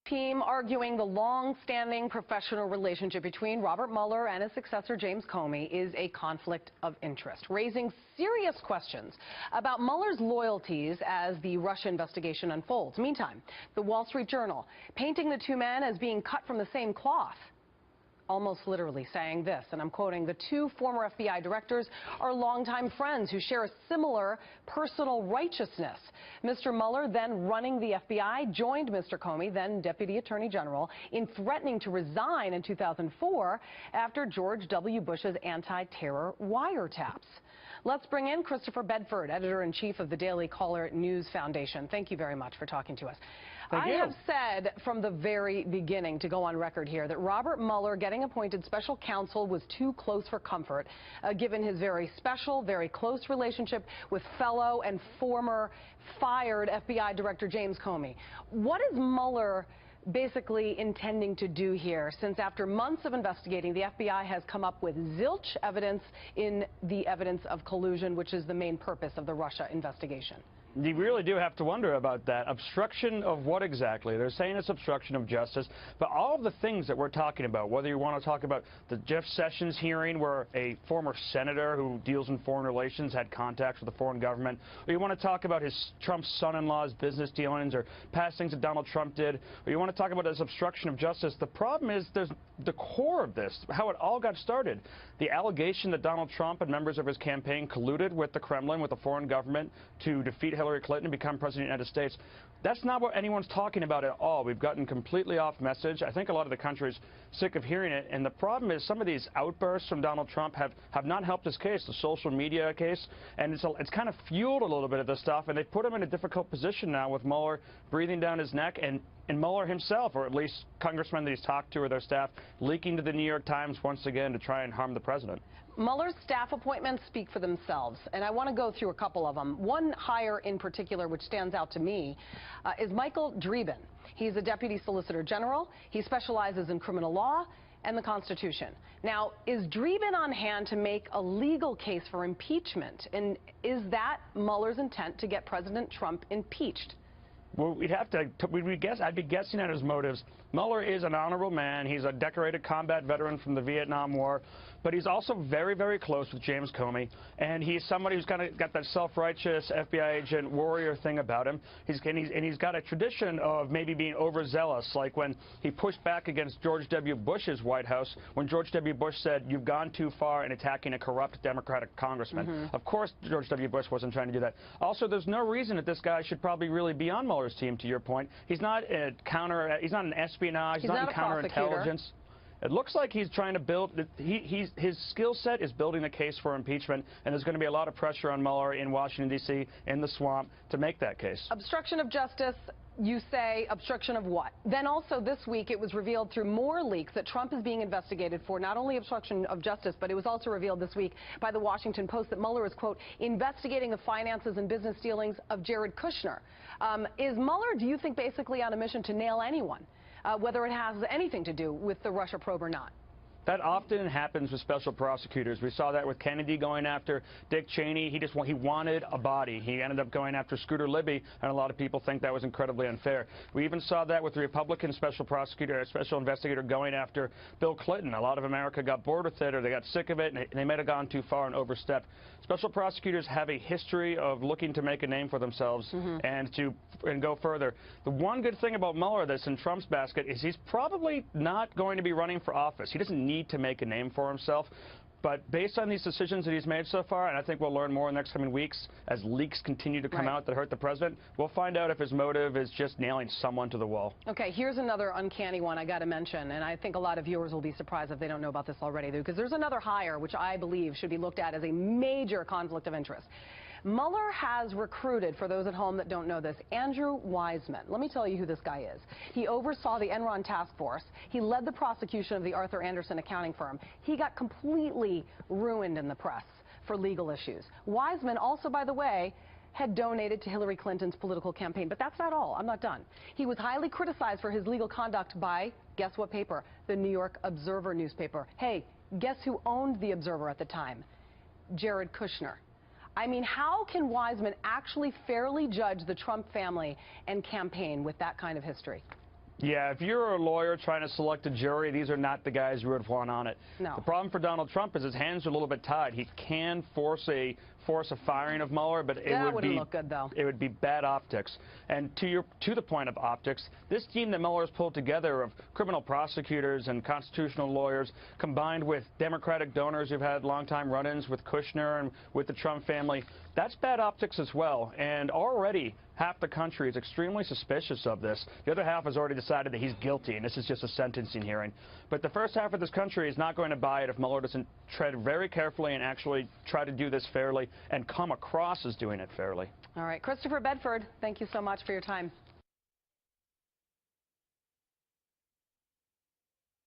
Team arguing the long-standing professional relationship between Robert Mueller and his successor James Comey is a conflict of interest, raising serious questions about Mueller's loyalties as the Russia investigation unfolds. Meantime, the Wall Street Journal painting the two men as being cut from the same cloth, almost literally saying this, and I'm quoting, "The two former FBI directors are longtime friends who share a similar personal righteousness. Mr. Mueller, then running the FBI, joined Mr. Comey, then Deputy Attorney General, in threatening to resign in 2004 after George W. Bush's anti-terror wiretaps." Let's bring in Christopher Bedford, editor-in-chief of the Daily Caller News Foundation. Thank you very much for talking to us. Thank you. I have said from the very beginning, to go on record here, that Robert Mueller getting appointed special counsel was too close for comfort, given his very special, very close relationship with fellow and former fired FBI Director James Comey. What is Mueller basically intending to do here, since after months of investigating, the FBI has come up with zilch evidence in the evidence of collusion, which is the main purpose of the Russia investigation? You really do have to wonder about that. Obstruction of what exactly? They're saying it's obstruction of justice, but all of the things that we're talking about, whether you want to talk about the Jeff Sessions hearing where a former senator who deals in foreign relations had contacts with the foreign government, or you want to talk about his Trump's son-in-law's business dealings or past things that Donald Trump did, or you want to talk about this obstruction of justice, the problem is there's the core of this, how it all got started. The allegation that Donald Trump and members of his campaign colluded with the Kremlin, with the foreign government, to defeat Hillary Clinton and become president of the United States. That's not what anyone's talking about at all. We've gotten completely off message. I think a lot of the country's sick of hearing it. And the problem is some of these outbursts from Donald Trump have not helped his case, the social media case. And it's kind of fueled a little bit of this stuff. And they put him in a difficult position now with Mueller breathing down his neck and Mueller himself, or at least congressmen that he's talked to or their staff, leaking to the New York Times once again to try and harm the president. Mueller's staff appointments speak for themselves, and I want to go through a couple of them. One hire in particular, which stands out to me, is Michael Dreeben. He's a deputy solicitor general. He specializes in criminal law and the Constitution. Now, is Dreeben on hand to make a legal case for impeachment? And is that Mueller's intent, to get President Trump impeached? Well, I'd be guessing at his motives. Mueller is an honorable man. He's a decorated combat veteran from the Vietnam War, but he's also very, very close with James Comey, and he's somebody who's kind of got that self-righteous FBI agent warrior thing about him. He's got a tradition of maybe being overzealous, like when he pushed back against George W. Bush's White House, when George W. Bush said, "You've gone too far in attacking a corrupt Democratic congressman." Of course, George W. Bush wasn't trying to do that. Also, there's no reason that this guy should probably really be on Mueller's team, to your point. He's not he's not an espionage, he's not in counterintelligence. It looks like he's trying to build, his skill set is building a case for impeachment, and there's going to be a lot of pressure on Mueller in Washington, D.C., in the swamp, to make that case. Obstruction of justice, you say. Obstruction of what? Then also this week it was revealed through more leaks that Trump is being investigated for not only obstruction of justice, but it was also revealed this week by the Washington Post that Mueller is, quote, investigating the finances and business dealings of Jared Kushner. Is Mueller, do you think, basically on a mission to nail anyone, whether it has anything to do with the Russia probe or not? That often happens with special prosecutors. We saw that with Kennedy going after Dick Cheney. He wanted a body. He ended up going after Scooter Libby, and a lot of people think that was incredibly unfair. We even saw that with the Republican special investigator going after Bill Clinton. A lot of America got bored with it, or they got sick of it, and they might have gone too far and overstepped. Special prosecutors have a history of looking to make a name for themselves and go further. The one good thing about Mueller that's in Trump's basket is he's probably not going to be running for office. He doesn't need to make a name for himself. But based on these decisions that he's made so far, and I think we'll learn more in the next coming weeks as leaks continue to come out that hurt the president, we'll find out if his motive is just nailing someone to the wall. Okay, here's another uncanny one I got to mention, and I think a lot of viewers will be surprised if they don't know about this already, because there's another hire which I believe should be looked at as a major conflict of interest. Mueller has recruited, for those at home that don't know this, Andrew Wiseman. Let me tell you who this guy is. He oversaw the Enron task force. He led the prosecution of the Arthur Andersen accounting firm. He got completely ruined in the press for legal issues. Wiseman also, by the way, had donated to Hillary Clinton's political campaign. But that's not all. I'm not done. He was highly criticized for his legal conduct by, guess what paper? The New York Observer newspaper. Hey, guess who owned the Observer at the time? Jared Kushner. I mean, how can Wiseman actually fairly judge the Trump family and campaign with that kind of history? Yeah, if you're a lawyer trying to select a jury, these are not the guys you would want on it. No. The problem for Donald Trump is his hands are a little bit tied. He can force a firing of Mueller, but That wouldn't look good, though. It would be bad optics. And to the point of optics, this team that Mueller's pulled together of criminal prosecutors and constitutional lawyers, combined with Democratic donors who've had longtime run-ins with Kushner and with the Trump family, that's bad optics as well. And already half the country is extremely suspicious of this. The other half has already decided that he's guilty, and this is just a sentencing hearing. But the first half of this country is not going to buy it if Mueller doesn't tread very carefully and actually try to do this fairly and come across as doing it fairly. All right, Christopher Bedford, thank you so much for your time.